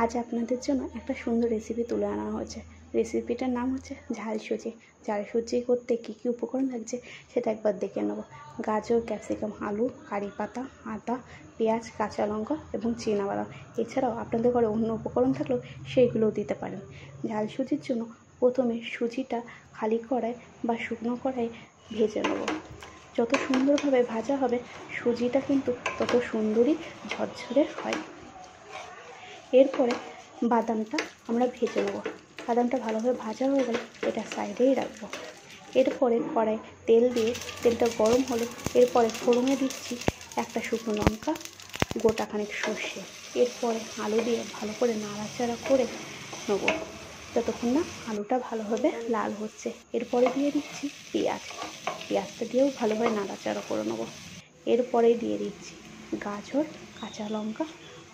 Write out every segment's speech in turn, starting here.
আজ আপনাদের জন্য একটা সুন্দর রেসিপি তুলে আনা হয়েছে। রেসিপিটার নাম হচ্ছে ঝাল সুজি। ঝাল সুজি করতে কী কী উপকরণ লাগছে সেটা একবার দেখে নেব। গাজর, ক্যাপসিকাম, আলু, কারি পাতা, আদা, পেঁয়াজ, কাঁচা লঙ্কা এবং চিনাবাদাম। এছাড়াও আপনাদের ঘরে অন্য উপকরণ থাকলেও সেইগুলোও দিতে পারেন। ঝাল সুজির জন্য প্রথমে সুজিটা খালি কড়াই বা শুকনো কড়াই ভেজে নেব। যত সুন্দরভাবে ভাজা হবে সুজিটা কিন্তু তত সুন্দরই ঝরঝরে হয়। এরপরে বাদামটা আমরা ভেজে নেব। বাদামটা ভালোভাবে ভাজা হয়ে গেলে এটা সাইডেই রাখবো। এরপরে কড়াই তেল দিয়ে তেলটা গরম হলে এরপরে ফোড়নে দিচ্ছি একটা শুকনো লঙ্কা, গোটা খানিক সর্ষে। এরপরে আলু দিয়ে ভালো করে নাড়াচাড়া করে নেব যতক্ষণ না আলুটা ভালোভাবে লাল হচ্ছে। এরপরে দিয়ে দিচ্ছি পেঁয়াজটা দিয়েও ভালোভাবে নাড়াচাড়া করে নেব। এরপরে দিয়ে দিচ্ছি গাজর, কাঁচা লঙ্কা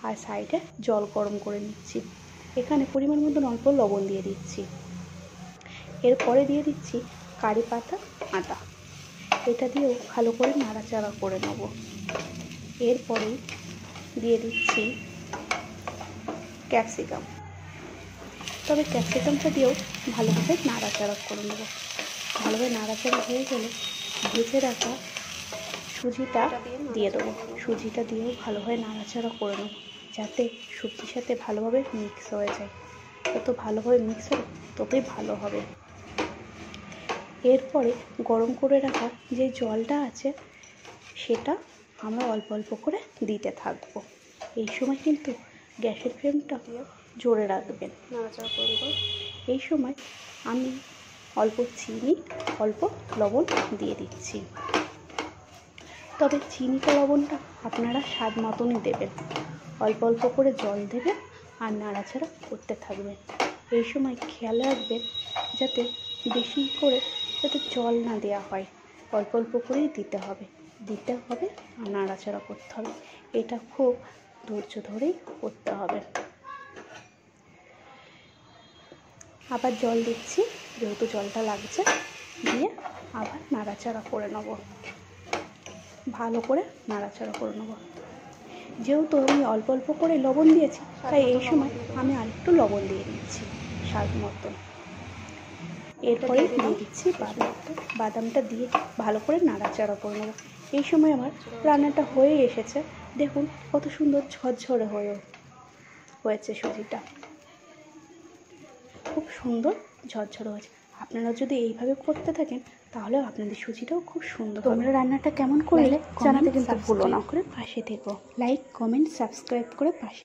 আর সাইডে জল গরম করে নিচ্ছি। এখানে পরিমাণ মতো অল্প লবণ দিয়ে দিচ্ছি। এরপরে দিয়ে দিচ্ছি কারি পাতা, আদা। এটা দিয়েও ভালো করে নাড়াচাড়া করে নেব। এরপরেই দিয়ে দিচ্ছি ক্যাপসিকাম। তবে ক্যাপসিকামটা দিয়েও ভালোভাবে নাড়াচাড়া করে নেব। ভালোভাবে নাড়াচাড়া হয়ে গেলে ভেজে রাখা সুজিটা দিয়ে দেবো। সুজিটা দিয়েও ভালোভাবে নাড়াচাড়া করে নেব যাতে সবজির সাথে ভালোভাবে মিক্স হয়ে যায়। যত ভালোভাবে মিক্স হবে ততই ভালো হবে। এরপরে গরম করে রাখা যে জলটা আছে সেটা আমরা অল্প অল্প করে দিতে থাকবো। এই সময় কিন্তু গ্যাসের ফ্লেমটা জোরে রাখবেন, নাড়াচাড়া করবেন। এই সময় আমি অল্প চিনি, অল্প লবণ দিয়ে দিচ্ছি। তবে চিনিটা লবণটা আপনারা স্বাদ মতনই দেবেন। অল্প অল্প করে জল দেবেন আর নাড়াচাড়া করতে থাকবেন। এই সময় খেয়াল রাখবেন যাতে বেশি করে জল না দেওয়া হয়। অল্প অল্প করেই দিতে হবে আর নাড়াচাড়া করতে হবে। এটা খুব ধৈর্য ধরেই করতে হবে। আবার জল দিচ্ছি, যেহেতু জলটা লাগছে, দিয়ে আবার নাড়াচাড়া করে নেব। ভালো করে নাড়াচাড়া করে নেব। যেহেতু আমি অল্প অল্প করে লবণ দিয়েছি তাই এই সময় আমি আরেকটু লবণ দিয়ে দিচ্ছি স্বাদ মতন। এরপরে দিয়ে দিচ্ছি বাদামটা দিয়ে ভালো করে নাড়াচাড়া করে নেব। এই সময় আমার রান্নাটা হয়ে এসেছে। দেখুন কত সুন্দর ঝরঝরে হয়েছে সুজিটা, খুব সুন্দর ঝরঝরে হয়েছে। আপনারা যদি এইভাবে করতে থাকেন তাহলে আপনাদের সুজিটাও খুব সুন্দর। তোমরা রান্নাটা কেমন করলে জানাতে কিন্তু ভুলো না। করে পাশে থেকো, লাইক, কমেন্ট, সাবস্ক্রাইব করে পাশে।